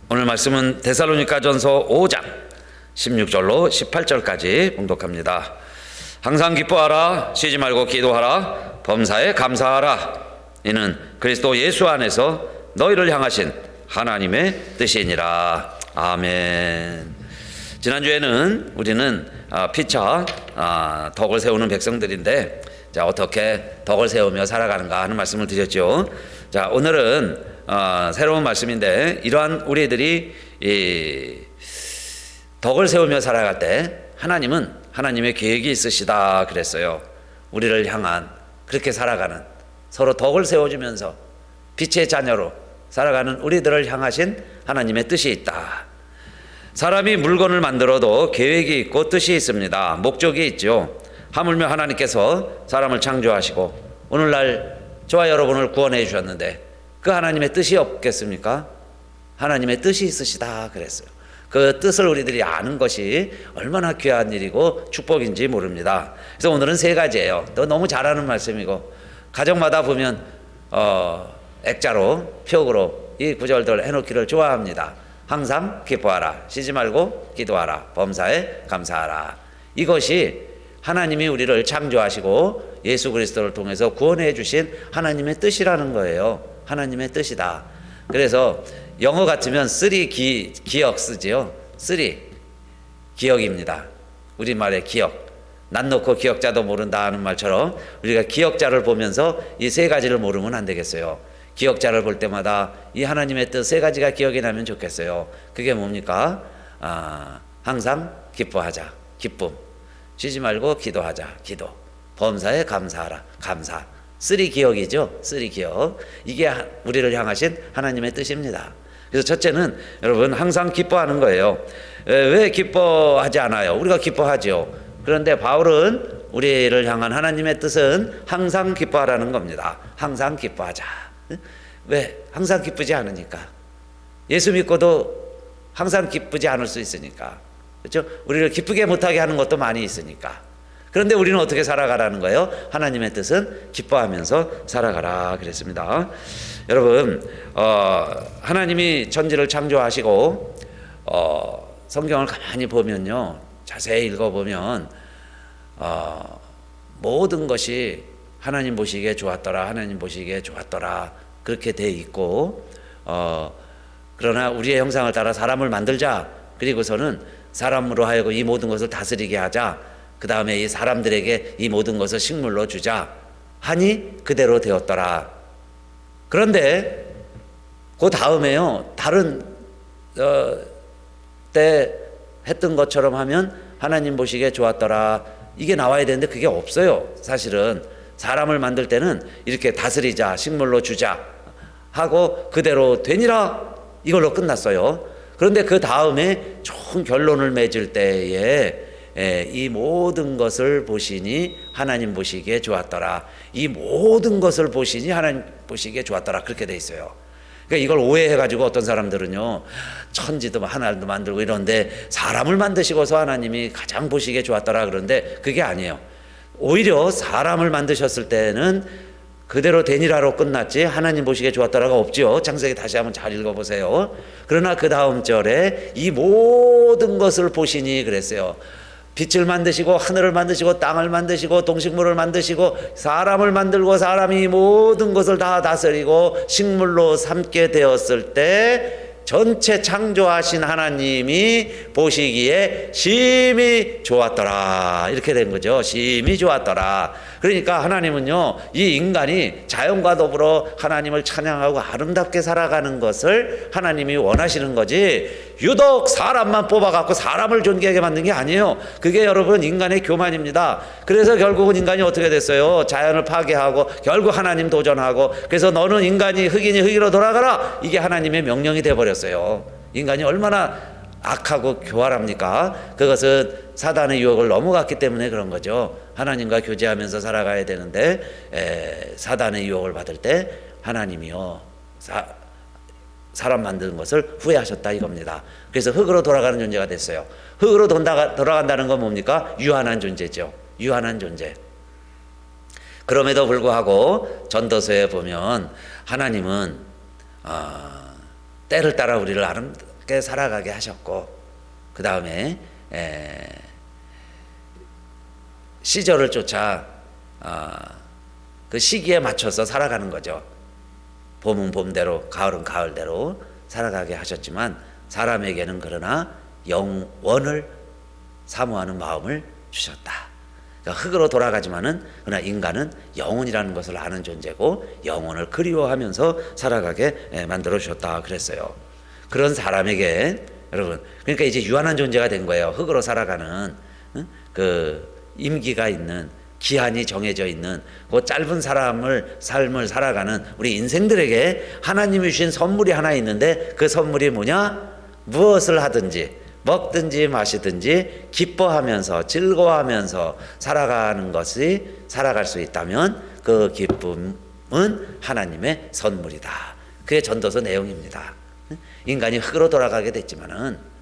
오늘 말씀은 데살로니가전서 5장 16절로 18절까지 봉독합니다. 항상 기뻐하라, 쉬지 말고 기도하라, 범사에 감사하라. 이는 그리스도 예수 안에서 너희를 향하신 하나님의 뜻이니라. 아멘. 지난주에는 우리는 피차 덕을 세우는 백성들인데, 자, 어떻게 덕을 세우며 살아가는가 하는 말씀을 드렸죠. 자, 오늘은 새로운 말씀인데, 이러한 우리들이 이 덕을 세우며 살아갈 때 하나님은 하나님의 계획이 있으시다 그랬어요. 우리를 향한, 그렇게 살아가는, 서로 덕을 세워주면서 빛의 자녀로 살아가는 우리들을 향하신 하나님의 뜻이 있다. 사람이 물건을 만들어도 계획이 있고 뜻이 있습니다. 목적이 있죠. 하물며 하나님께서 사람을 창조하시고 오늘날 저와 여러분을 구원해 주셨는데 그 하나님의 뜻이 없겠습니까? 하나님의 뜻이 있으시다 그랬어요. 그 뜻을 우리들이 아는 것이 얼마나 귀한 일이고 축복인지 모릅니다. 그래서 오늘은 세 가지예요. 또 너무 잘하는 말씀이고, 가정마다 보면 액자로 표구로 이 구절들 해놓기를 좋아합니다. 항상 기뻐하라, 쉬지 말고 기도하라, 범사에 감사하라. 이것이 하나님이 우리를 창조하시고 예수 그리스도를 통해서 구원해 주신 하나님의 뜻이라는 거예요. 하나님의 뜻이다. 그래서 영어 같으면 기억 쓰지요. 기억입니다. 우리말의 기억. 난 놓고 기억자도 모른다 하는 말처럼 우리가 기억자를 보면서 이 세 가지를 모르면 안 되겠어요. 기억자를 볼 때마다 이 하나님의 뜻 세 가지가 기억이 나면 좋겠어요. 그게 뭡니까? 항상 기뻐하자, 기쁨. 쉬지 말고 기도하자, 기도. 범사에 감사하라, 감사. 기억이죠. 기억. 이게 우리를 향하신 하나님의 뜻입니다. 그래서 첫째는 여러분 항상 기뻐하는 거예요. 왜 기뻐하지 않아요? 우리가 기뻐하죠. 그런데 바울은 우리를 향한 하나님의 뜻은 항상 기뻐하라는 겁니다. 항상 기뻐하자. 왜? 항상 기쁘지 않으니까. 예수 믿고도 항상 기쁘지 않을 수 있으니까. 그렇죠? 우리를 기쁘게 못하게 하는 것도 많이 있으니까. 그런데 우리는 어떻게 살아가라는 거예요? 하나님의 뜻은 기뻐하면서 살아가라 그랬습니다. 여러분, 하나님이 천지를 창조하시고 성경을 가만히 보면요, 자세히 읽어보면 모든 것이 하나님 보시기에 좋았더라, 하나님 보시기에 좋았더라, 그렇게 돼 있고, 그러나 우리의 형상을 따라 사람을 만들자, 그리고서는 사람으로 하여금 이 모든 것을 다스리게 하자, 그 다음에 이 사람들에게 이 모든 것을 식물로 주자 하니 그대로 되었더라. 그런데 그 다음에요, 다른 때 했던 것처럼 하면 하나님 보시기에 좋았더라, 이게 나와야 되는데 그게 없어요. 사실은 사람을 만들 때는 이렇게 다스리자, 식물로 주자 하고 그대로 되니라, 이걸로 끝났어요. 그런데 그 다음에 좋은 결론을 맺을 때에 이 모든 것을 보시니 하나님 보시기에 좋았더라, 이 모든 것을 보시니 하나님 보시기에 좋았더라, 그렇게 돼 있어요. 그러니까 이걸 오해해가지고 어떤 사람들은요, 천지도 하늘도 만들고 이런데 사람을 만드시고서 하나님이 가장 보시기에 좋았더라 그런데 그게 아니에요. 오히려 사람을 만드셨을 때는 그대로 되니라로 끝났지 하나님 보시기에 좋았더라가 없죠. 창세기 다시 한번 잘 읽어보세요. 그러나 그 다음 절에 이 모든 것을 보시니 그랬어요. 빛을 만드시고 하늘을 만드시고 땅을 만드시고 동식물을 만드시고 사람을 만들고 사람이 모든 것을 다 다스리고 식물로 삼게 되었을 때 전체 창조하신 하나님이 보시기에 심히 좋았더라, 이렇게 된 거죠. 심히 좋았더라. 그러니까 하나님은요, 이 인간이 자연과 더불어 하나님을 찬양하고 아름답게 살아가는 것을 하나님이 원하시는 거지, 유독 사람만 뽑아갖고 사람을 존귀하게 만든 게 아니에요. 그게 여러분 인간의 교만입니다. 그래서 결국은 인간이 어떻게 됐어요? 자연을 파괴하고 결국 하나님 도전하고, 그래서 너는 인간이 흙이니 흙으로 돌아가라, 이게 하나님의 명령이 돼버렸어요. 인간이 얼마나 악하고 교활합니까? 그것은 사단의 유혹을 넘어갔기 때문에 그런 거죠. 하나님과 교제하면서 살아가야 되는데 사단의 유혹을 받을 때 하나님이요, 사람 만드는 것을 후회하셨다 이겁니다. 그래서 흙으로 돌아가는 존재가 됐어요. 흙으로 돌아간다는 건 뭡니까? 유한한 존재죠. 유한한 존재. 그럼에도 불구하고 전도서에 보면 하나님은 때를 따라 우리를 살아가게 하셨고, 그 다음에 시절을 쫓아 그 시기에 맞춰서 살아가는 거죠. 봄은 봄대로, 가을은 가을대로 살아가게 하셨지만 사람에게는 그러나 영원을 사모하는 마음을 주셨다. 그러니까 흙으로 돌아가지만은 그러나 인간은 영혼이라는 것을 아는 존재고 영혼을 그리워하면서 살아가게 만들어 주셨다 그랬어요. 그런 사람에게 여러분, 그러니까 이제 유한한 존재가 된 거예요. 흙으로 살아가는 그 임기가 있는, 기한이 정해져 있는 그 짧은 삶을 살아가는 우리 인생들에게 하나님이 주신 선물이 하나 있는데, 그 선물이 뭐냐? 무엇을 하든지 먹든지 마시든지 기뻐하면서 즐거워하면서 살아가는 것이, 살아갈 수 있다면 그 기쁨은 하나님의 선물이다. 그게 전도서 내용입니다. 인간이 흙으로 돌아가게 됐지만은,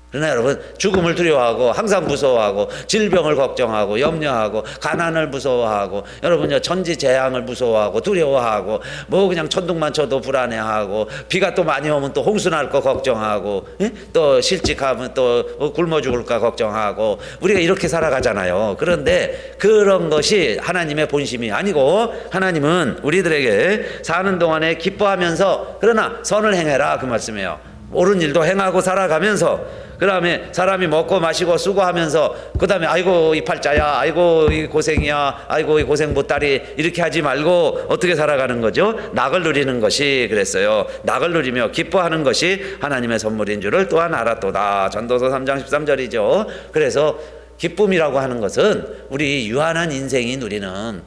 그러나 여러분, 죽음을 두려워하고 항상 무서워하고 질병을 걱정하고 염려하고 가난을 무서워하고, 여러분요, 천지 재앙을 무서워하고 두려워하고, 뭐 그냥 천둥만 쳐도 불안해하고, 비가 또 많이 오면 또 홍수 날 거 걱정하고, 또 실직하면 또 굶어 죽을까 걱정하고, 우리가 이렇게 살아가잖아요. 그런데 그런 것이 하나님의 본심이 아니고, 하나님은 우리들에게 사는 동안에 기뻐하면서 그러나 선을 행해라, 그 말씀이에요. 옳은 일도 행하고 살아가면서, 그 다음에 사람이 먹고 마시고 수고하면서, 그 다음에 아이고 이 팔자야, 아이고 이 고생이야, 아이고 이 고생 보따리, 이렇게 하지 말고 어떻게 살아가는 거죠? 낙을 누리는 것이, 그랬어요. 낙을 누리며 기뻐하는 것이 하나님의 선물인 줄을 또한 알았도다. 전도서 3장 13절이죠. 그래서 기쁨이라고 하는 것은 우리 유한한 인생이 누리는,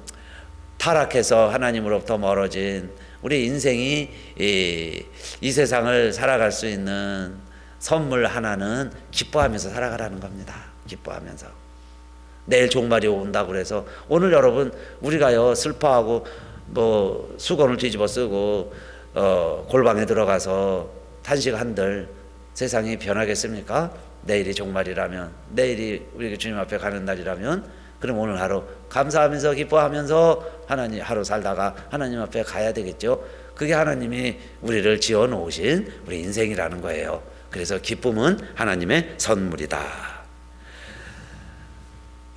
타락해서 하나님으로부터 멀어진 우리 인생이 이 세상을 살아갈 수 있는 선물 하나는 기뻐하면서 살아가라는 겁니다. 기뻐하면서. 내일 종말이 온다고 그래서 오늘 여러분, 우리가요 슬퍼하고 뭐 수건을 뒤집어 쓰고 골방에 들어가서 탄식한들 세상이 변하겠습니까? 내일이 종말이라면, 내일이 우리 주님 앞에 가는 날이라면, 그럼 오늘 하루 감사하면서 기뻐하면서 하나님 하루 살다가 하나님 앞에 가야 되겠죠. 그게 하나님이 우리를 지어 놓으신 우리 인생이라는 거예요. 그래서 기쁨은 하나님의 선물이다.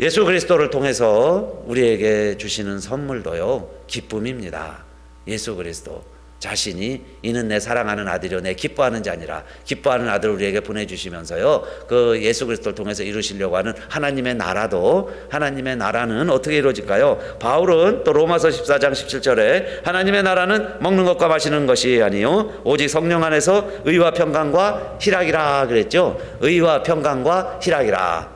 예수 그리스도를 통해서 우리에게 주시는 선물도요, 기쁨입니다. 예수 그리스도 자신이 이는 내 사랑하는 아들이요 내 기뻐하는 자니라, 기뻐하는 아들을 우리에게 보내주시면서요, 그 예수 그리스도를 통해서 이루시려고 하는 하나님의 나라도, 하나님의 나라는 어떻게 이루어질까요? 바울은 또 로마서 14장 17절에 하나님의 나라는 먹는 것과 마시는 것이 아니요 오직 성령 안에서 의와 평강과 희락이라 그랬죠. 의와 평강과 희락이라.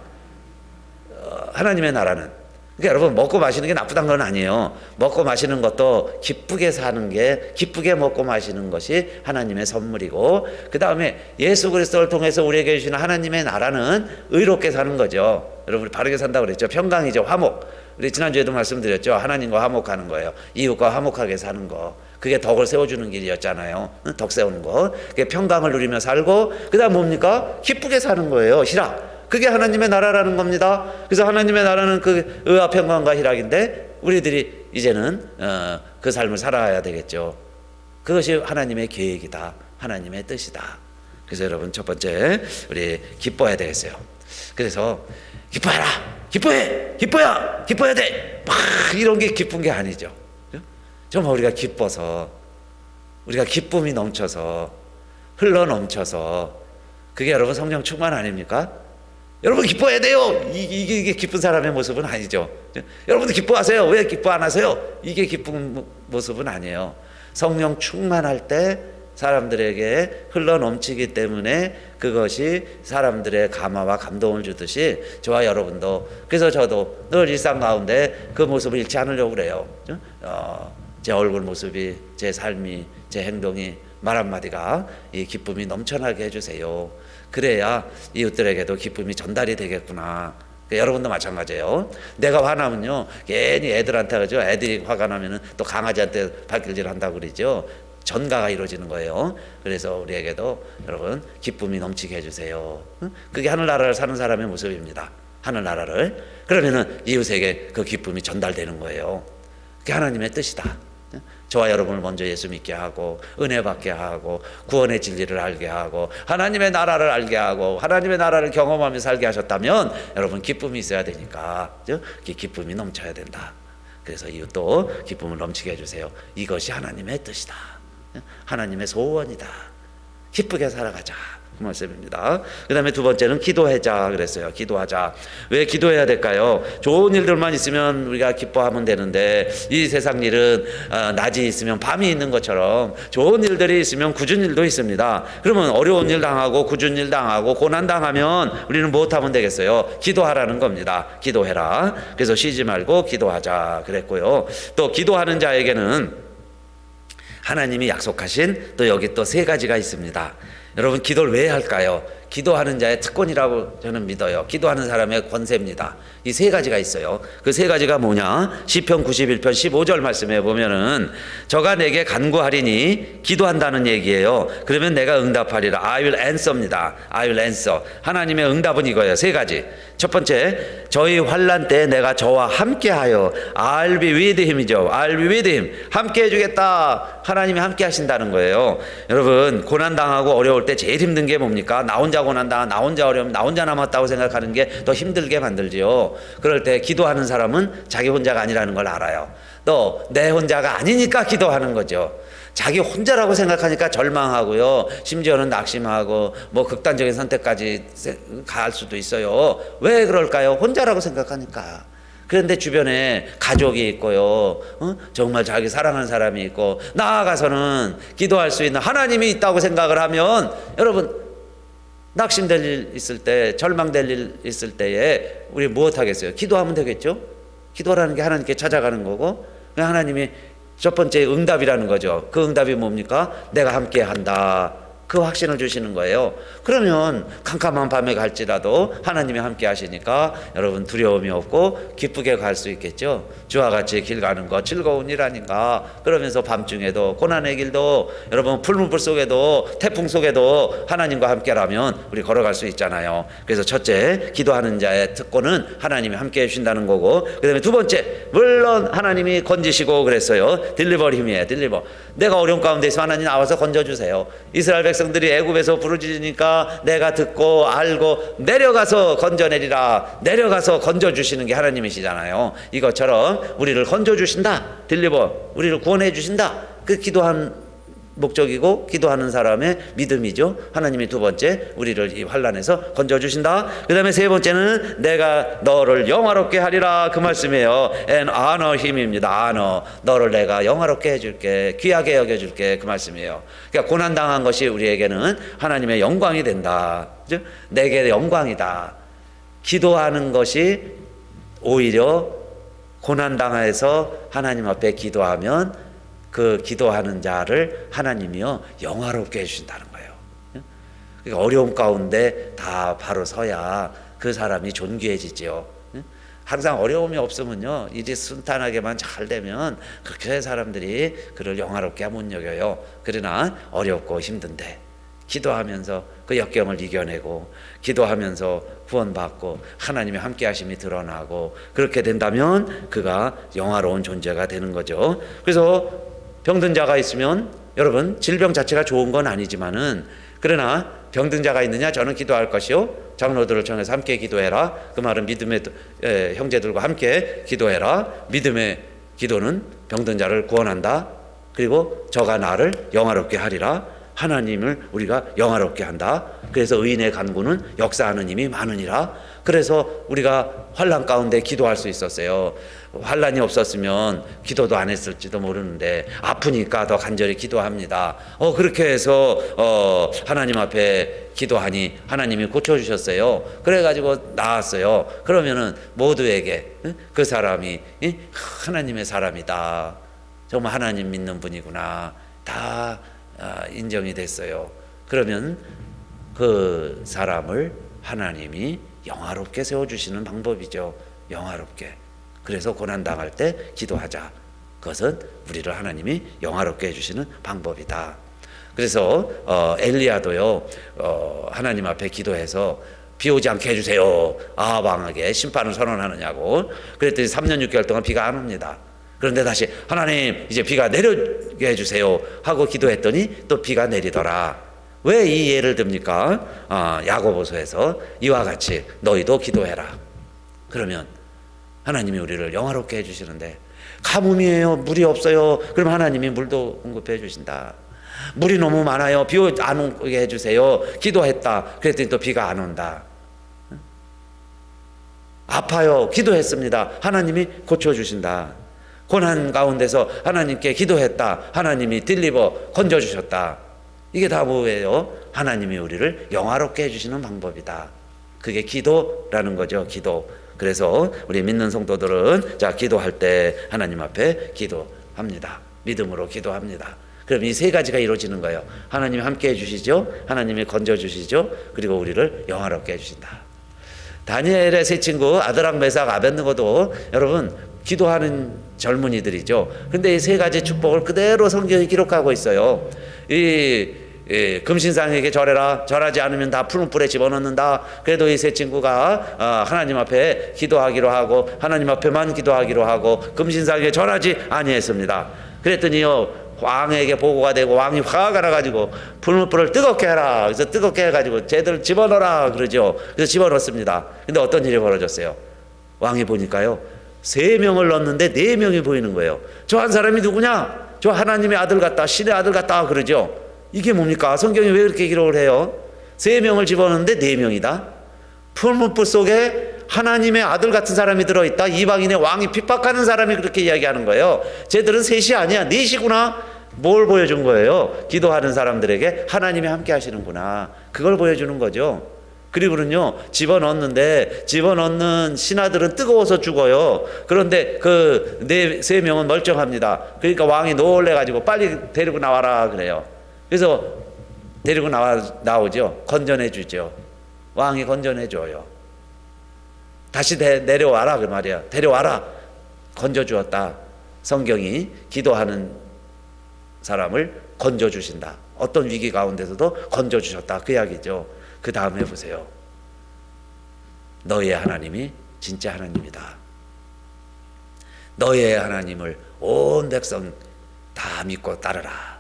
하나님의 나라는, 그러니까 여러분, 먹고 마시는 게 나쁘다는 건 아니에요. 먹고 마시는 것도 기쁘게 사는 게, 기쁘게 먹고 마시는 것이 하나님의 선물이고, 그 다음에 예수 그리스도를 통해서 우리에게 주시는 하나님의 나라는 의롭게 사는 거죠. 여러분, 바르게 산다고 그랬죠. 평강이죠. 화목. 우리 지난주에도 말씀드렸죠. 하나님과 화목하는 거예요. 이웃과 화목하게 사는 거. 그게 덕을 세워주는 길이었잖아요. 덕 세우는 거. 그게 평강을 누리며 살고, 그 다음 뭡니까? 기쁘게 사는 거예요. 희락. 그게 하나님의 나라라는 겁니다. 그래서 하나님의 나라는 그 의와 평강과 희락인데, 우리들이 이제는 그 삶을 살아야 되겠죠. 그것이 하나님의 계획이다. 하나님의 뜻이다. 그래서 여러분, 첫 번째 우리 기뻐해야 되겠어요. 그래서 기뻐해라, 기뻐해, 기뻐야 돼, 막 이런 게 기쁜 게 아니죠. 정말 우리가 기뻐서, 우리가 기쁨이 넘쳐서, 흘러 넘쳐서, 그게 여러분 성령 충만 아닙니까? 여러분 기뻐해야 돼요. 이게 기쁜 사람의 모습은 아니죠. 여러분도 기뻐하세요. 왜 기뻐 안 하세요? 이게 기쁜 모습은 아니에요. 성령 충만할 때 사람들에게 흘러 넘치기 때문에 그것이 사람들의 감화와 감동을 주듯이 저와 여러분도, 그래서 저도 늘 일상 가운데 그 모습을 잃지 않으려고 그래요. 제 얼굴 모습이, 제 삶이, 제 행동이, 말 한마디가 이 기쁨이 넘쳐나게 해주세요. 그래야 이웃들에게도 기쁨이 전달이 되겠구나. 여러분도 마찬가지예요. 내가 화나면요, 괜히 애들한테 그러죠. 애들이 화가 나면은 또 강아지한테 발길질 한다고 그러죠. 전가가 이루어지는 거예요. 그래서 우리에게도 여러분 기쁨이 넘치게 해주세요. 그게 하늘나라를 사는 사람의 모습입니다. 하늘나라를. 그러면은 이웃에게 그 기쁨이 전달되는 거예요. 그게 하나님의 뜻이다. 저와 여러분을 먼저 예수 믿게 하고 은혜 받게 하고 구원의 진리를 알게 하고 하나님의 나라를 알게 하고 하나님의 나라를 경험하며 살게 하셨다면 여러분 기쁨이 있어야 되니까 기쁨이 넘쳐야 된다. 그래서 이웃도 기쁨을 넘치게 해주세요. 이것이 하나님의 뜻이다. 하나님의 소원이다. 기쁘게 살아가자. 그 말씀입니다. 그 다음에 두 번째는 기도하자 그랬어요. 기도하자. 왜 기도해야 될까요? 좋은 일들만 있으면 우리가 기뻐하면 되는데 이 세상 일은 낮이 있으면 밤이 있는 것처럼 좋은 일들이 있으면 굳은 일도 있습니다. 그러면 어려운 일 당하고 굳은 일 당하고 고난 당하면 우리는 무엇하면 되겠어요? 기도하라는 겁니다. 기도해라. 그래서 쉬지 말고 기도하자 그랬고요. 또 기도하는 자에게는 하나님이 약속하신 또 여기 또 세 가지가 있습니다. 여러분 기도를 왜 할까요? 기도하는 자의 특권이라고 저는 믿어요. 기도하는 사람의 권세입니다. 이 세 가지가 있어요. 그 세 가지가 뭐냐? 시편 91편 15절 말씀에 보면은 저가 내게 간구하리니 기도한다는 얘기예요. 그러면 내가 응답하리라. I will answer입니다. I will answer. 하나님의 응답은 이거예요. 세 가지. 첫 번째, 저희 환난 때 내가 저와 함께하여 I'll be with him이죠. I'll be with him. 함께 해주겠다. 하나님이 함께 하신다는 거예요. 여러분 고난 당하고 어려울 때 제일 힘든 게 뭡니까? 나 혼자 고난 당하, 나 혼자 어려움, 나 혼자 남았다고 생각하는 게 더 힘들게 만들지요. 그럴 때 기도하는 사람은 자기 혼자가 아니라는 걸 알아요. 또 내 혼자가 아니니까 기도하는 거죠. 자기 혼자라고 생각하니까 절망하고요. 심지어는 낙심하고 뭐 극단적인 선택까지 갈 수도 있어요. 왜 그럴까요? 혼자라고 생각하니까. 그런데 주변에 가족이 있고요. 정말 자기 사랑하는 사람이 있고 나아가서는 기도할 수 있는 하나님이 있다고 생각을 하면 여러분 낙심될 일 있을 때 절망될 일 있을 때에 우리 무엇 하겠어요? 기도하면 되겠죠? 기도라는 게 하나님께 찾아가는 거고 하나님이 첫 번째 응답이라는 거죠. 그 응답이 뭡니까? 내가 함께 한다. 그 확신을 주시는 거예요. 그러면 캄캄한 밤에 갈지라도 하나님이 함께 하시니까 여러분 두려움이 없고 기쁘게 갈 수 있겠죠. 주와 같이 길 가는 거 즐거운 일 아닌가. 그러면서 밤중에도 고난의 길도 여러분 풀무불 속에도 태풍 속에도 하나님과 함께라면 우리 걸어갈 수 있잖아요. 그래서 첫째 기도하는 자의 특권은 하나님이 함께 해주신다는 거고 그 다음에 두 번째 물론 하나님이 건지시고 그랬어요. 딜리버 힘이에요. 딜리버. 내가 어려운 가운데 있으면 하나님 나와서 건져주세요. 이스라엘 백성들이 애굽에서 부르짖으니까 내가 듣고 알고 내려가서 건져내리라. 내려가서 건져주시는 게 하나님이시잖아요. 이것처럼 우리를 건져주신다. 딜리버. 우리를 구원해 주신다. 그 기도한 목적이고 기도하는 사람의 믿음이죠. 하나님이 두 번째 우리를 이 환난에서 건져주신다. 그 다음에 세 번째는 내가 너를 영화롭게 하리라. 그 말씀이에요. And honor him입니다. honor. 너를 내가 영화롭게 해줄게. 귀하게 여겨줄게. 그 말씀이에요. 그러니까 고난당한 것이 우리에게는 하나님의 영광이 된다. 그죠? 내게 영광이다. 기도하는 것이 오히려 고난당해서 하나님 앞에 기도하면 그 기도하는 자를 하나님이요 영화롭게 해주신다는 거예요. 그러니까 어려움 가운데 다 바로 서야 그 사람이 존귀해지죠. 항상 어려움이 없으면요 일이 순탄하게만 잘 되면 그렇게 사람들이 그를 영화롭게 못 여겨요. 그러나 어렵고 힘든데 기도하면서 그 역경을 이겨내고 기도하면서 구원받고 하나님의 함께하심이 드러나고 그렇게 된다면 그가 영화로운 존재가 되는 거죠. 그래서 병든 자가 있으면 여러분 질병 자체가 좋은 건 아니지만은 그러나 병든 자가 있느냐 저는 기도할 것이요 장로들을 청해서 함께 기도해라. 그 말은 믿음의 형제들과 함께 기도해라. 믿음의 기도는 병든 자를 구원한다. 그리고 저가 나를 영화롭게 하리라. 하나님을 우리가 영화롭게 한다. 그래서 의인의 간구는 역사하는 힘이 많으니라. 그래서 우리가 환난 가운데 기도할 수 있었어요. 환난이 없었으면 기도도 안 했을지도 모르는데 아프니까 더 간절히 기도합니다. 그렇게 해서 하나님 앞에 기도하니 하나님이 고쳐주셨어요. 그래가지고 나았어요. 그러면은 모두에게 그 사람이 하나님의 사람이다. 정말 하나님 믿는 분이구나. 다 인정이 됐어요. 그러면 그 사람을 하나님이 영화롭게 세워주시는 방법이죠. 영화롭게. 그래서 고난당할 때 기도하자. 그것은 우리를 하나님이 영화롭게 해주시는 방법이다. 그래서 엘리야도요 하나님 앞에 기도해서 비 오지 않게 해주세요. 아합 왕에게 심판을 선언하느냐고. 그랬더니 3년 6개월 동안 비가 안 옵니다. 그런데 다시 하나님 이제 비가 내리게 해주세요 하고 기도했더니 또 비가 내리더라. 왜 이 예를 듭니까? 야고보서에서 이와 같이 너희도 기도해라. 그러면 하나님이 우리를 영화롭게 해주시는데, 가뭄이에요, 물이 없어요, 그럼 하나님이 물도 공급해 주신다. 물이 너무 많아요, 비 안 오게 해주세요, 기도했다, 그랬더니 또 비가 안 온다. 아파요, 기도했습니다, 하나님이 고쳐주신다. 고난 가운데서 하나님께 기도했다, 하나님이 딜리버 건져주셨다. 이게 다 뭐예요? 하나님이 우리를 영화롭게 해주시는 방법이다. 그게 기도라는 거죠. 기도. 그래서 우리 믿는 성도들은 자, 기도할 때 하나님 앞에 기도합니다. 믿음으로 기도합니다. 그럼 이 세 가지가 이루어지는 거예요. 하나님이 함께 해주시죠, 하나님이 건져주시죠, 그리고 우리를 영화롭게 해주신다. 다니엘의 세 친구 아드락 메삭 아벳느고도 여러분 기도하는 젊은이들이죠. 근데 이 세 가지 축복을 그대로 성경이 기록하고 있어요. 금신상에게 절해라, 절하지 않으면 다 푸른 불에 집어넣는다. 그래도 이 세 친구가 하나님 앞에 기도하기로 하고 하나님 앞에만 기도하기로 하고 금신상에게 절하지 아니했습니다. 그랬더니요, 왕에게 보고가 되고 왕이 화가 나가지고 푸른 불을 뜨겁게 해라. 그래서 뜨겁게 해가지고 쟤들 집어넣어라 그러죠. 그래서 집어넣습니다. 근데 어떤 일이 벌어졌어요? 왕이 보니까요, 3명을 넣었는데 4명이 보이는 거예요. 저 한 사람이 누구냐? 저 하나님의 아들 같다, 신의 아들 같다 그러죠. 이게 뭡니까? 성경이 왜 그렇게 기록을 해요? 3명을 집어넣는데 4명이다. 푸른 불 속에 하나님의 아들 같은 사람이 들어있다. 이방인의 왕이 핍박하는 사람이 그렇게 이야기하는 거예요. 쟤들은 셋이 아니야, 넷이구나. 뭘 보여준 거예요? 기도하는 사람들에게 하나님이 함께 하시는구나, 그걸 보여주는 거죠. 그리고는요, 집어넣는 신하들은 뜨거워서 죽어요. 그런데 그 3명은 멀쩡합니다. 그러니까 왕이 놀래가지고 빨리 데리고 나와라 그래요. 그래서 데리고 나오죠. 건져내주죠. 왕이 건져내줘요. 다시 내려와라 그 말이야. 데려와라. 건져주었다. 성경이 기도하는 사람을 건져주신다. 어떤 위기 가운데서도 건져주셨다, 그 이야기죠. 그 다음에 보세요. 너희의 하나님이 진짜 하나님이다. 너희의 하나님을 온 백성 다 믿고 따르라.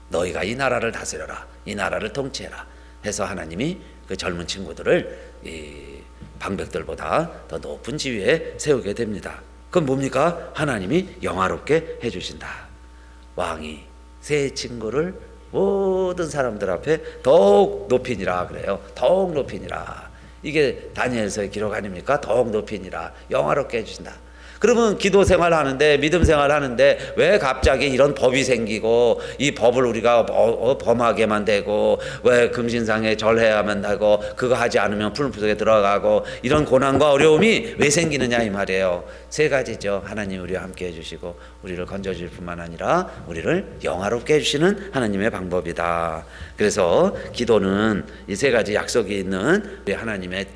너희가 이 나라를 다스려라, 이 나라를 통치해라 해서 하나님이 그 젊은 친구들을 이 방백들보다 더 높은 지위에 세우게 됩니다. 그건 뭡니까? 하나님이 영화롭게 해주신다. 왕이 세 친구를 모든 사람들 앞에 더욱 높이니라 그래요. 더욱 높이니라. 이게 다니엘서의 기록 아닙니까? 더욱 높이니라. 영화롭게 해주신다. 그러면 기도 생활하는데, 믿음 생활하는데 왜 갑자기 이런 법이 생기고 이 법을 우리가 범하게만 되고, 왜 금신상에 절해야만 하고 그거 하지 않으면 푸른 불 속에 들어가고, 이런 고난과 어려움이 왜 생기느냐 이 말이에요. 세 가지죠. 하나님 우리와 함께 해주시고 우리를 건져줄 뿐만 아니라 우리를 영화롭게 해주시는 하나님의 방법이다. 그래서 기도는 이 세 가지 약속이 있는 우리 하나님의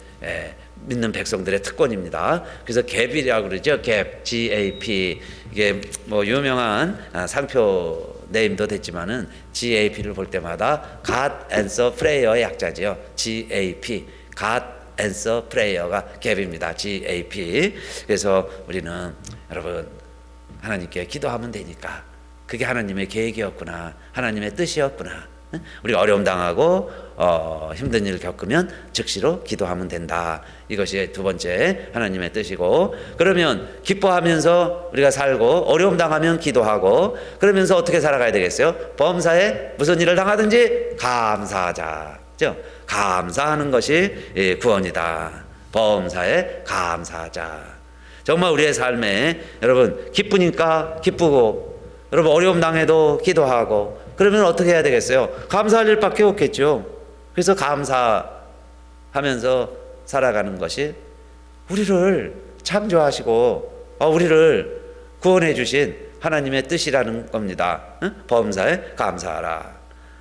믿는 백성들의 특권입니다. 그래서 갭이라고 그러죠. 갭, GAP. 이게 뭐 유명한 상표 네임도 됐지만은 GAP를 볼 때마다 God Answer Prayer의 약자지요. GAP, God Answer Prayer가 갭입니다. GAP. 그래서 우리는 여러분 하나님께 기도하면 되니까 그게 하나님의 계획이었구나, 하나님의 뜻이었구나. 우리가 어려움 당하고 힘든 일을 겪으면 즉시로 기도하면 된다. 이것이 두 번째 하나님의 뜻이고, 그러면 기뻐하면서 우리가 살고 어려움 당하면 기도하고, 그러면서 어떻게 살아가야 되겠어요? 범사에 무슨 일을 당하든지 감사하자. 감사하는 것이 구원이다. 범사에 감사하자. 정말 우리의 삶에 여러분 기쁘니까 기쁘고, 여러분 어려움 당해도 기도하고, 그러면 어떻게 해야 되겠어요? 감사할 일밖에 없겠죠. 그래서 감사하면서 살아가는 것이 우리를 창조하시고 우리를 구원해 주신 하나님의 뜻이라는 겁니다. 범사에 감사하라.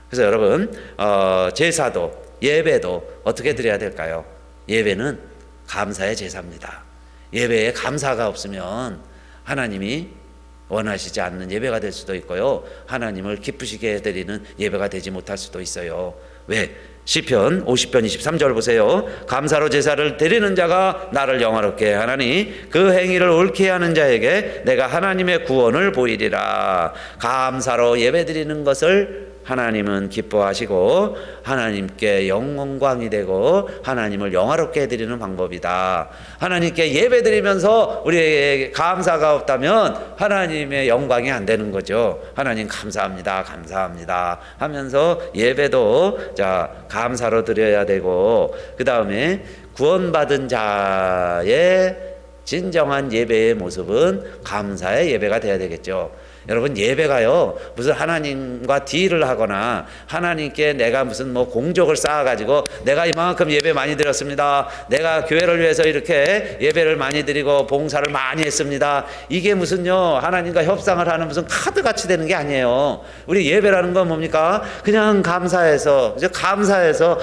그래서 여러분 제사도 예배도 어떻게 드려야 될까요? 예배는 감사의 제사입니다. 예배에 감사가 없으면 하나님이 원하시지 않는 예배가 될 수도 있고요, 하나님을 기쁘시게 해드리는 예배가 되지 못할 수도 있어요. 왜? 시편 50편 23절 보세요. 감사로 제사를 드리는 자가 나를 영화롭게 하나니 그 행위를 옳게 하는 자에게 내가 하나님의 구원을 보이리라. 감사로 예배드리는 것을 하나님은 기뻐하시고 하나님께 영광이 되고 하나님을 영화롭게 해드리는 방법이다. 하나님께 예배드리면서 우리에게 감사가 없다면 하나님의 영광이 안 되는 거죠. 하나님 감사합니다, 감사합니다 하면서 예배도 감사로 드려야 되고, 그 다음에 구원받은 자의 진정한 예배의 모습은 감사의 예배가 돼야 되겠죠. 여러분, 예배가요 무슨 하나님과 딜을 하거나 하나님께 내가 무슨 공적을 쌓아가지고 내가 이만큼 예배 많이 드렸습니다, 내가 교회를 위해서 이렇게 예배를 많이 드리고 봉사를 많이 했습니다, 이게 무슨요 하나님과 협상을 하는 무슨 카드같이 되는 게 아니에요. 우리 예배라는 건 뭡니까? 그냥 감사해서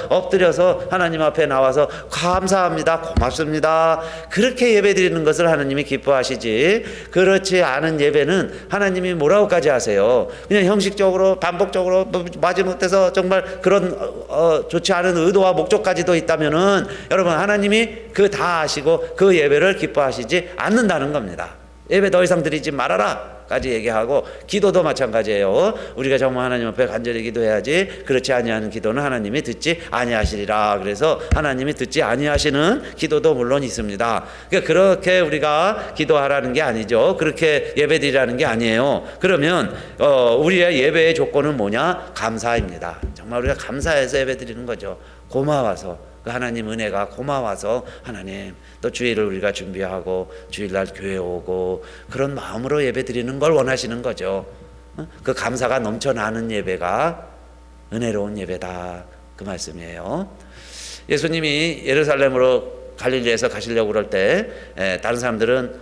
엎드려서 하나님 앞에 나와서 감사합니다, 고맙습니다, 그렇게 예배 드리는 것을 하나님이 기뻐하시지, 그렇지 않은 예배는 하나님이 뭐라고까지 하세요? 그냥 형식적으로 반복적으로 마지못해서 정말 그런 좋지 않은 의도와 목적까지도 있다면은 여러분, 하나님이 그 다 아시고 그 예배를 기뻐하시지 않는다는 겁니다. 예배 더 이상 드리지 말아라 까지 얘기하고, 기도도 마찬가지예요. 우리가 정말 하나님 앞에 간절히 기도해야지, 그렇지 아니하는 기도는 하나님이 듣지 아니하시리라. 그래서 하나님이 듣지 아니하시는 기도도 물론 있습니다. 그러니까 그렇게 우리가 기도하라는 게 아니죠. 그렇게 예배드리라는 게 아니에요. 그러면 우리의 예배의 조건은 뭐냐? 감사입니다. 정말 우리가 감사해서 예배드리는 거죠. 고마워서, 그 하나님 은혜가 고마워서 하나님 또 주일을 우리가 준비하고 주일날 교회 오고 그런 마음으로 예배 드리는 걸 원하시는 거죠. 그 감사가 넘쳐나는 예배가 은혜로운 예배다, 그 말씀이에요. 예수님이 예루살렘으로 갈릴리에서 가시려고 그럴 때 다른 사람들은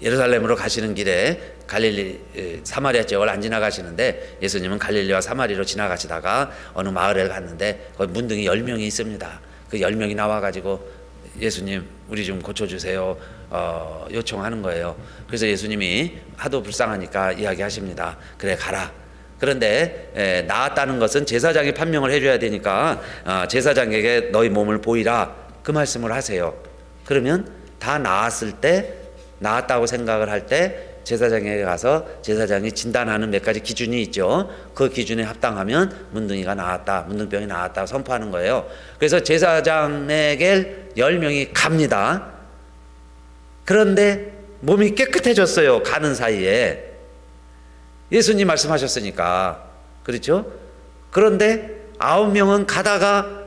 예루살렘으로 가시는 길에 갈릴리 사마리아 지역을 안 지나가시는데, 예수님은 갈릴리와 사마리로 지나가시다가 어느 마을에 갔는데 거기 문둥이 10명이 있습니다. 그 10명이 나와가지고 예수님 우리 좀 고쳐주세요 요청하는 거예요. 그래서 예수님이 하도 불쌍하니까 이야기하십니다. 그래, 가라. 그런데 나았다는 것은 제사장이 판명을 해줘야 되니까 제사장에게 너희 몸을 보이라, 그 말씀을 하세요. 그러면 다 나았을 때, 나았다고 생각을 할 때 제사장에게 가서 제사장이 진단하는 몇 가지 기준이 있죠. 그 기준에 합당하면 문둥이가 나았다, 문둥병이 나았다 선포하는 거예요. 그래서 제사장에게 10명이 갑니다. 그런데 몸이 깨끗해졌어요, 가는 사이에. 예수님 말씀하셨으니까. 그렇죠? 그런데 9명은 가다가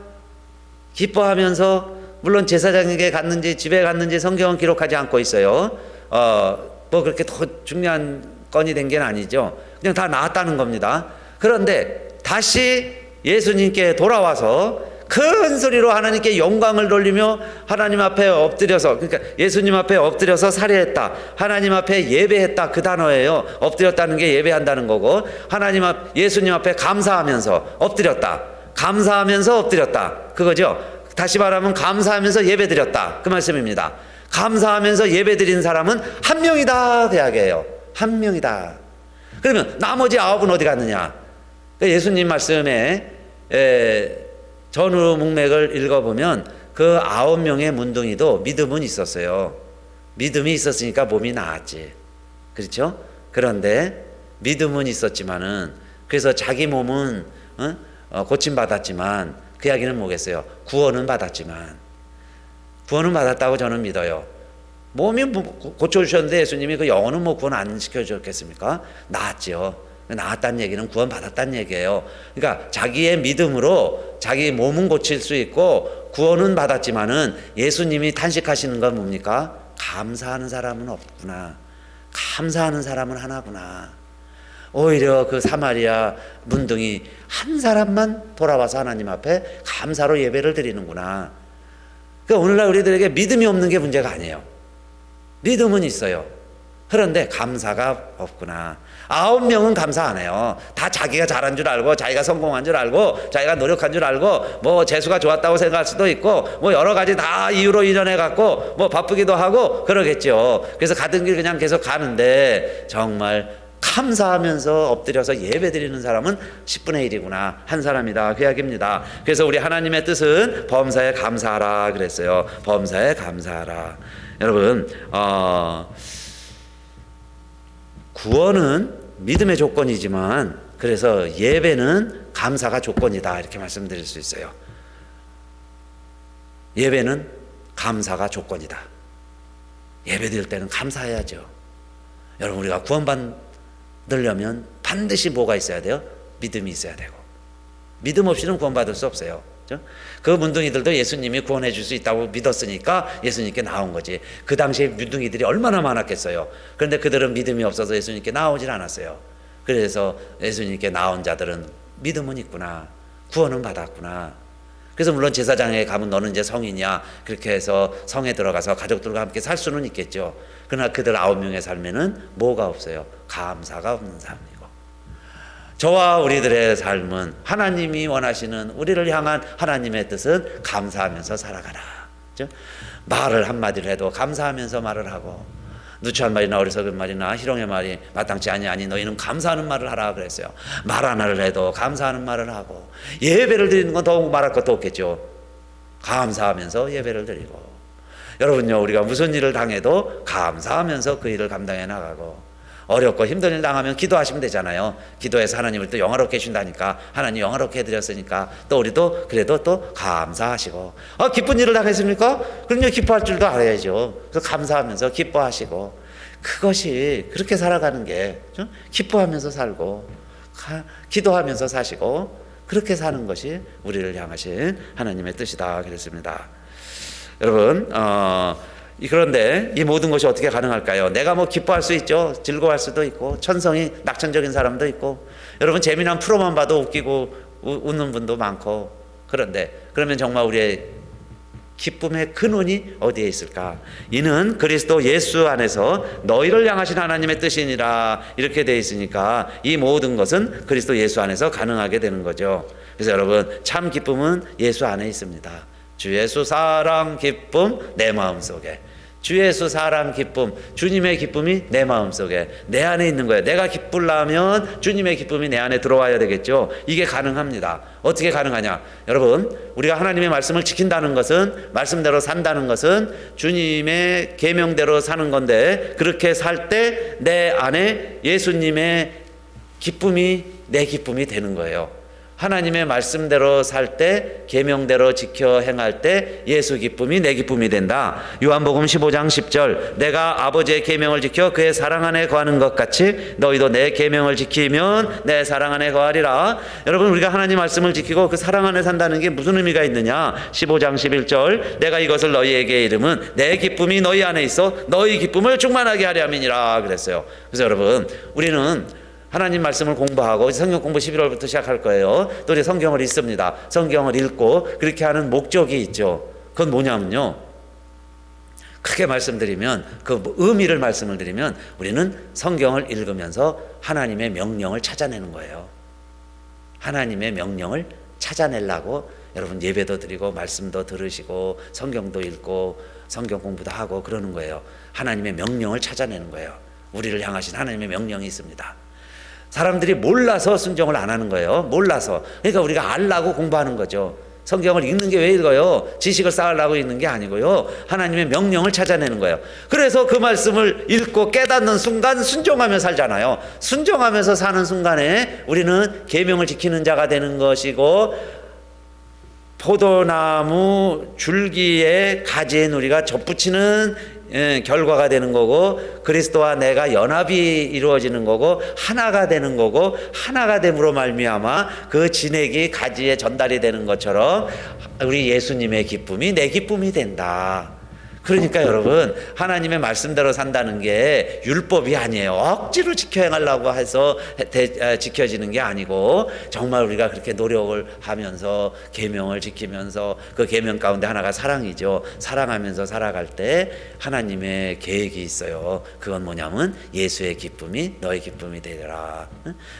기뻐하면서, 물론 제사장에게 갔는지 집에 갔는지 성경은 기록하지 않고 있어요. 그렇게 더 중요한 건이 된 게 아니죠. 그냥 다 나았다는 겁니다. 그런데 다시 예수님께 돌아와서 큰 소리로 하나님께 영광을 돌리며 하나님 앞에 엎드려서, 그러니까 예수님 앞에 엎드려서 살해했다, 하나님 앞에 예배했다, 그 단어예요. 엎드렸다는 게 예배한다는 거고, 예수님 앞에 감사하면서 엎드렸다, 감사하면서 엎드렸다, 그거죠. 다시 말하면 감사하면서 예배드렸다, 그 말씀입니다. 감사하면서 예배드린 사람은 한 명이다, 대학이에요. 한 명이다. 그러면 나머지 9은 어디 갔느냐? 예수님 말씀에 전후 문맥을 읽어보면 그 9명의 문둥이도 믿음은 있었어요. 믿음이 있었으니까 몸이 나았지. 그렇죠? 그런데 믿음은 있었지만은, 그래서 자기 몸은 고침받았지만, 그 이야기는 뭐겠어요? 구원은 받았지만, 구원은 받았다고 저는 믿어요. 몸이 고쳐주셨는데 예수님이 그 영혼은 구원 안 시켜주셨겠습니까? 나았죠. 나았다는 얘기는 구원 받았다는 얘기예요. 그러니까 자기의 믿음으로 자기 몸은 고칠 수 있고 구원은 받았지만은, 예수님이 탄식하시는 건 뭡니까? 감사하는 사람은 없구나, 감사하는 사람은 하나구나. 오히려 그 사마리아 문둥이 한 사람만 돌아와서 하나님 앞에 감사로 예배를 드리는구나. 그러니까 오늘날 우리들에게 믿음이 없는 게 문제가 아니에요. 믿음은 있어요. 그런데 감사가 없구나. 9명은 감사 안 해요. 다 자기가 잘한 줄 알고, 자기가 성공한 줄 알고, 자기가 노력한 줄 알고, 재수가 좋았다고 생각할 수도 있고, 여러 가지 다 이유로 인연해 갖고 바쁘기도 하고 그러겠죠. 그래서 가던 길 그냥 계속 가는데, 정말 감사하면서 엎드려서 예배드리는 사람은 10분의 1이구나. 한 사람이다. 그 이야기입니다. 그래서 우리 하나님의 뜻은 범사에 감사하라 그랬어요. 범사에 감사하라. 여러분, 구원은 믿음의 조건이지만 그래서 예배는 감사가 조건이다. 이렇게 말씀드릴 수 있어요. 예배는 감사가 조건이다. 예배드릴 때는 감사해야죠. 여러분, 우리가 구원받으려면 반드시 뭐가 있어야 돼요? 믿음이 있어야 되고, 믿음 없이는 구원받을 수 없어요. 그렇죠? 그 문둥이들도 예수님이 구원해 줄 수 있다고 믿었으니까 예수님께 나온 거지. 그 당시에 문둥이들이 얼마나 많았겠어요. 그런데 그들은 믿음이 없어서 예수님께 나오질 않았어요. 그래서 예수님께 나온 자들은 믿음은 있구나, 구원은 받았구나. 그래서 물론 제사장에 가면 너는 이제 성이냐, 그렇게 해서 성에 들어가서 가족들과 함께 살 수는 있겠죠. 그러나 그들 9명의 삶에는 뭐가 없어요? 감사가 없는 삶이고, 저와 우리들의 삶은 하나님이 원하시는 우리를 향한 하나님의 뜻은 감사하면서 살아가라. 그렇죠? 말을 한마디를 해도 감사하면서 말을 하고, 누추한 말이나 어리석은 말이나 희롱의 말이 마땅치 아니 너희는 감사하는 말을 하라 그랬어요. 말 하나를 해도 감사하는 말을 하고, 예배를 드리는 건 더욱 말할 것도 없겠죠. 감사하면서 예배를 드리고, 여러분요, 우리가 무슨 일을 당해도 감사하면서 그 일을 감당해 나가고, 어렵고 힘든 일 당하면 기도하시면 되잖아요. 기도해서 하나님을 또 영화롭게 해준다니까, 하나님 영화롭게 해드렸으니까 또 우리도 그래도 또 감사하시고, 기쁜 일을 당했습니까? 그럼요, 기뻐할 줄도 알아야죠. 그래서 감사하면서 기뻐하시고, 그것이 그렇게 살아가는 게, 기뻐하면서 살고 기도하면서 사시고, 그렇게 사는 것이 우리를 향하신 하나님의 뜻이다 그랬습니다. 여러분, 그런데 이 모든 것이 어떻게 가능할까요? 내가 뭐 기뻐할 수 있죠. 즐거워할 수도 있고, 천성이 낙천적인 사람도 있고, 여러분 재미난 프로만 봐도 웃기고 웃는 분도 많고. 그런데 그러면 정말 우리의 기쁨의 근원이 어디에 있을까? 이는 그리스도 예수 안에서 너희를 향하신 하나님의 뜻이니라, 이렇게 되어 있으니까 이 모든 것은 그리스도 예수 안에서 가능하게 되는 거죠. 그래서 여러분, 참 기쁨은 예수 안에 있습니다. 주 예수 사랑 기쁨 내 마음속에, 주 예수 사랑 기쁨, 주님의 기쁨이 내 마음속에, 내 안에 있는 거예요. 내가 기쁘려면 주님의 기쁨이 내 안에 들어와야 되겠죠. 이게 가능합니다. 어떻게 가능하냐? 여러분, 우리가 하나님의 말씀을 지킨다는 것은, 말씀대로 산다는 것은 주님의 계명대로 사는 건데, 그렇게 살 때 내 안에 예수님의 기쁨이 내 기쁨이 되는 거예요. 하나님의 말씀대로 살 때, 계명대로 지켜 행할 때 예수 기쁨이 내 기쁨이 된다. 요한복음 15장 10절, 내가 아버지의 계명을 지켜 그의 사랑 안에 거하는 것 같이 너희도 내 계명을 지키면 내 사랑 안에 거하리라. 여러분, 우리가 하나님 말씀을 지키고 그 사랑 안에 산다는 게 무슨 의미가 있느냐? 15장 11절, 내가 이것을 너희에게 이름은 내 기쁨이 너희 안에 있어 너희 기쁨을 충만하게 하려 함이니라 그랬어요. 그래서 여러분, 우리는 하나님 말씀을 공부하고, 성경 공부 11월부터 시작할 거예요. 또 우리 성경을 읽습니다. 성경을 읽고 그렇게 하는 목적이 있죠. 그건 뭐냐면요, 크게 말씀드리면, 그 의미를 말씀을 드리면, 우리는 성경을 읽으면서 하나님의 명령을 찾아내는 거예요. 하나님의 명령을 찾아내려고 여러분 예배도 드리고 말씀도 들으시고 성경도 읽고 성경 공부도 하고 그러는 거예요. 하나님의 명령을 찾아내는 거예요. 우리를 향하신 하나님의 명령이 있습니다. 사람들이 몰라서 순종을 안 하는 거예요. 몰라서. 그러니까 우리가 알라고 공부하는 거죠. 성경을 읽는 게 왜 읽어요? 지식을 쌓으려고 읽는 게 아니고요, 하나님의 명령을 찾아내는 거예요. 그래서 그 말씀을 읽고 깨닫는 순간 순종하며 살잖아요. 순종하면서 사는 순간에 우리는 계명을 지키는 자가 되는 것이고, 포도나무 줄기에 가지에 누리가 접붙이는 결과가 되는 거고, 그리스도와 내가 연합이 이루어지는 거고, 하나가 되는 거고, 하나가 됨으로 말미암아 그 진액이 가지에 전달이 되는 것처럼 우리 예수님의 기쁨이 내 기쁨이 된다. 그러니까 여러분, 하나님의 말씀대로 산다는 게 율법이 아니에요. 억지로 지켜 행하려고 해서 지켜지는 게 아니고, 정말 우리가 그렇게 노력을 하면서 계명을 지키면서, 그 계명 가운데 하나가 사랑이죠. 사랑하면서 살아갈 때 하나님의 계획이 있어요. 그건 뭐냐면 예수의 기쁨이 너의 기쁨이 되리라.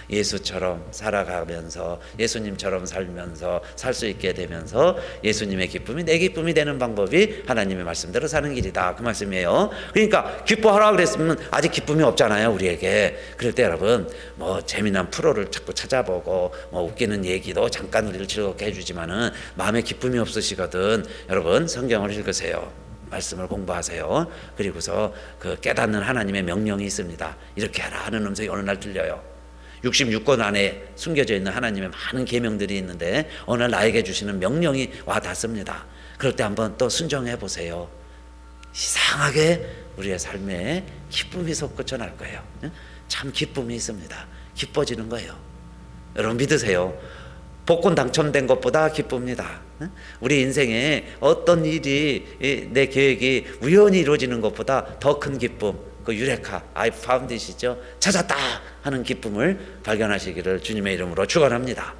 예수처럼 살아가면서, 예수님처럼 살면서 살 수 있게 되면서 예수님의 기쁨이 내 기쁨이 되는 방법이 하나님의 말씀대로 사는 길이다 그 말씀이에요. 그러니까 기뻐하라 그랬으면 아직 기쁨이 없잖아요 우리에게. 그럴 때 여러분 뭐 재미난 프로를 자꾸 찾아보고 뭐 웃기는 얘기도 잠깐 우리를 즐겁게 해주지만은 마음에 기쁨이 없으시거든. 여러분 성경을 읽으세요. 말씀을 공부하세요. 그리고서 그 깨닫는 하나님의 명령이 있습니다. 이렇게 하라 하는 음성이 어느 날 들려요. 66권 안에 숨겨져 있는 하나님의 많은 계명들이 있는데 어느 날 나에게 주시는 명령이 와 닿습니다. 그럴 때 한번 또 순종해 보세요. 이상하게 우리의 삶에 기쁨이 솟구쳐 날 거예요. 참 기쁨이 있습니다. 기뻐지는 거예요. 여러분 믿으세요. 복권 당첨된 것보다 기쁩니다. 우리 인생에 어떤 일이 내 계획이 우연히 이루어지는 것보다 더 큰 기쁨, 그 유레카, I found it이죠. 찾았다 하는 기쁨을 발견하시기를 주님의 이름으로 축원합니다.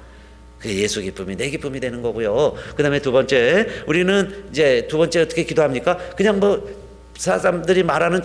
그 예수 기쁨이 내 기쁨이 되는 거고요. 그 다음에 두 번째, 우리는 이제 두 번째 어떻게 기도합니까? 그냥 뭐 사람들이 말하는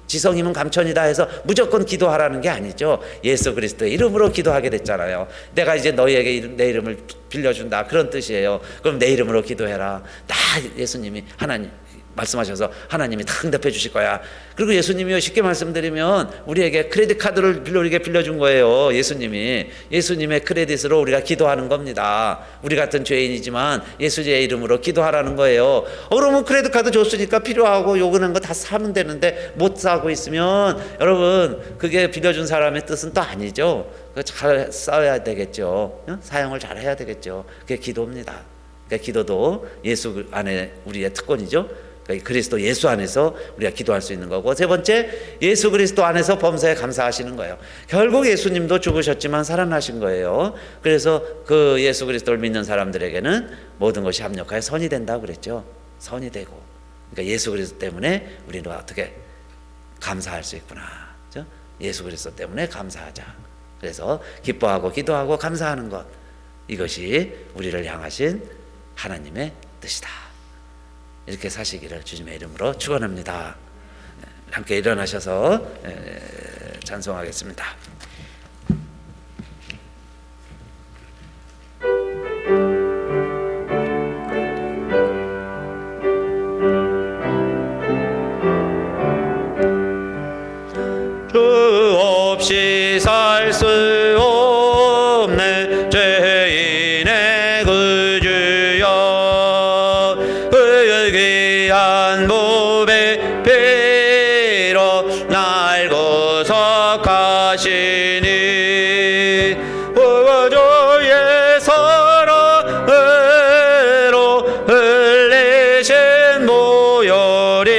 지성이면 감천이다 해서 무조건 기도하라는 게 아니죠. 예수 그리스도의 이름으로 기도하게 됐잖아요. 내가 이제 너희에게 내 이름을 빌려준다 그런 뜻이에요. 그럼 내 이름으로 기도해라. 다 예수님이 하나님 말씀하셔서 하나님이 다 응답해 주실 거야. 그리고 예수님이 쉽게 말씀드리면 우리에게 크레딧 카드를 우리에게 빌려준 거예요. 예수님의 크레딧으로 우리가 기도하는 겁니다. 우리 같은 죄인이지만 예수의 이름으로 기도하라는 거예요. 그러면 크레딧 카드 줬으니까 필요하고 요구하는 거 다 사면 되는데 못 사고 있으면 여러분 그게 빌려준 사람의 뜻은 또 아니죠. 잘 써야 되겠죠. 사용을 잘 해야 되겠죠. 그게 기도입니다. 그러니까 기도도 예수 안에 우리의 특권이죠. 그리스도 예수 안에서 우리가 기도할 수 있는 거고, 세 번째 예수 그리스도 안에서 범사에 감사하시는 거예요. 결국 예수님도 죽으셨지만 살아나신 거예요. 그래서 그 예수 그리스도를 믿는 사람들에게는 모든 것이 합력하여 선이 된다고 그랬죠. 선이 되고, 그러니까 예수 그리스도 때문에 우리는 어떻게 감사할 수 있구나. 그렇죠? 예수 그리스도 때문에 감사하자. 그래서 기뻐하고 기도하고 감사하는 것, 이것이 우리를 향하신 하나님의 뜻이다. 이렇게 사시기를 주님의 이름으로 축원합니다. 함께 일어나셔서 찬송하겠습니다. 주 없이 살 수 없네 죄인의 그 주여, 그 귀한 몸에 피로 날 구속하시니 구주의 사랑으로 흘리신 보혈이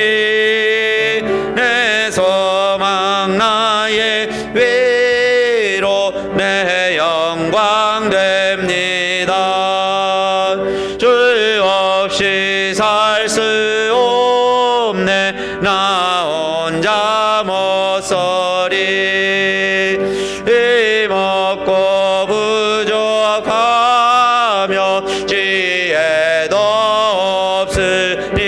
내 소망 나의 위로 내 영광 됩니다. 주 없이 살 수 없네 나 혼자 못 서리. 힘없고 부족하며 지혜도 없으니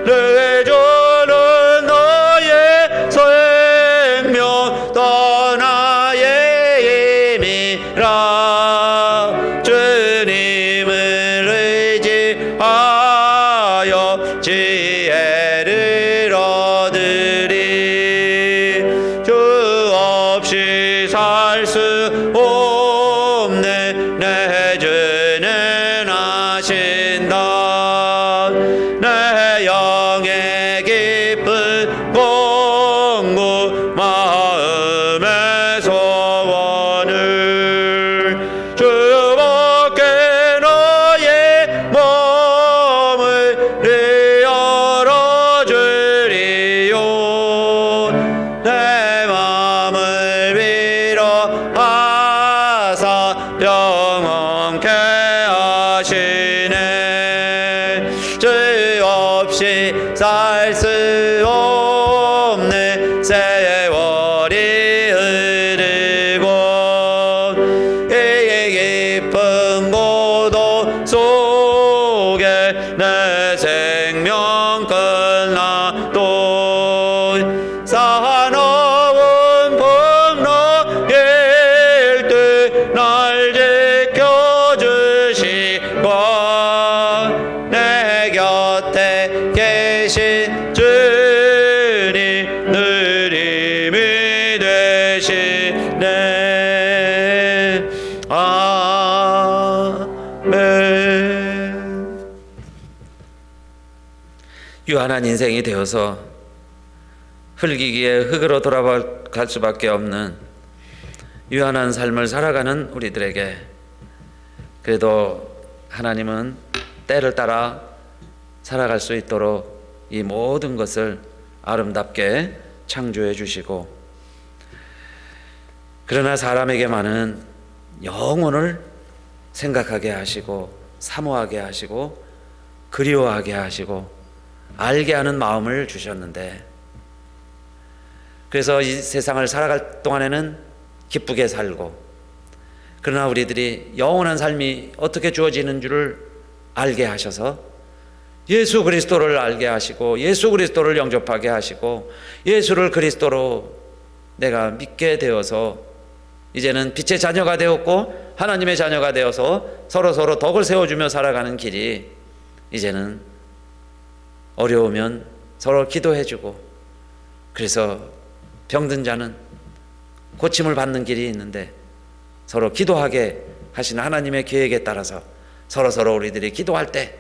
내 주는 너의 생명 또 나의 힘이라. 주님을 의지하여 지혜를 얻으리. 주 없이 살 수 없네 내 주는 아신다. 내 영의 깊은 공부 마음의 소원을 주밖에 너의 몸을 열어주리요. 내 마음을 위로하사 영원케 하시네. 주 없이 살 수 없네 세월이 흐르고 이 깊은 고도 속에 내 생명 끝나도 사나운 풍랑일 듯 날 유한한 인생이 되어서 흙이기에 흙으로 돌아갈 수밖에 없는 유한한 삶을 살아가는 우리들에게 그래도 하나님은 때를 따라 살아갈 수 있도록 이 모든 것을 아름답게 창조해 주시고, 그러나 사람에게만은 영혼을 생각하게 하시고 사모하게 하시고 그리워하게 하시고 알게 하는 마음을 주셨는데, 그래서 이 세상을 살아갈 동안에는 기쁘게 살고, 그러나 우리들이 영원한 삶이 어떻게 주어지는 줄을 알게 하셔서 예수 그리스도를 알게 하시고 예수 그리스도를 영접하게 하시고 예수를 그리스도로 내가 믿게 되어서 이제는 빛의 자녀가 되었고 하나님의 자녀가 되어서 서로 덕을 세워주며 살아가는 길이, 이제는 어려우면 서로 기도해주고, 그래서 병든 자는 고침을 받는 길이 있는데 서로 기도하게 하신 하나님의 계획에 따라서 서로 우리들이 기도할 때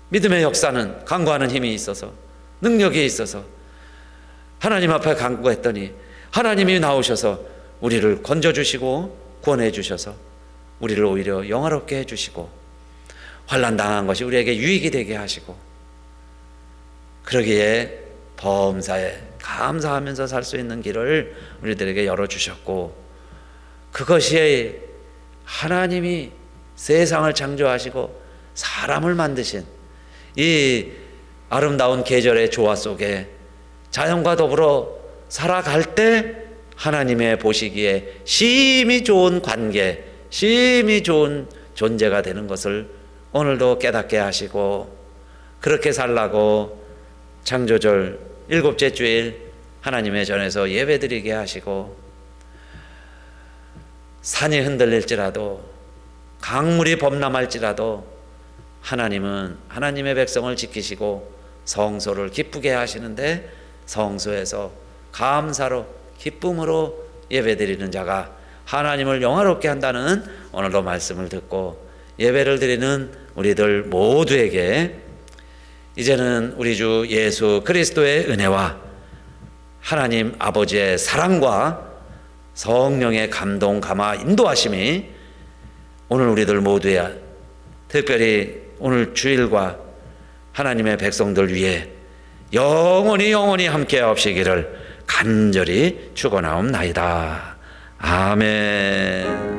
믿음의 역사는 간구하는 힘이 있어서 능력이 있어서 하나님 앞에 간구했더니 하나님이 나오셔서 우리를 건져주시고 구원해 주셔서 우리를 오히려 영화롭게 해주시고 환난 당한 것이 우리에게 유익이 되게 하시고, 그러기에 범사에 감사하면서 살 수 있는 길을 우리들에게 열어주셨고, 그것이 하나님이 세상을 창조하시고 사람을 만드신 이 아름다운 계절의 조화 속에 자연과 더불어 살아갈 때 하나님의 보시기에 심히 좋은 관계, 심히 좋은 존재가 되는 것을 오늘도 깨닫게 하시고, 그렇게 살라고 창조절 7째 주일 하나님의 전에서 예배드리게 하시고, 산이 흔들릴지라도 강물이 범람할지라도 하나님은 하나님의 백성을 지키시고 성소를 기쁘게 하시는데, 성소에서 감사로 기쁨으로 예배드리는 자가 하나님을 영화롭게 한다는 오늘도 말씀을 듣고 예배를 드리는 우리들 모두에게 이제는 우리 주 예수 그리스도의 은혜와 하나님 아버지의 사랑과 성령의 감동, 감화, 인도하심이 오늘 우리들 모두야, 특별히 오늘 주일과 하나님의 백성들 위해 영원히 함께 하옵시기를 간절히 축원하옵나이다. 아멘.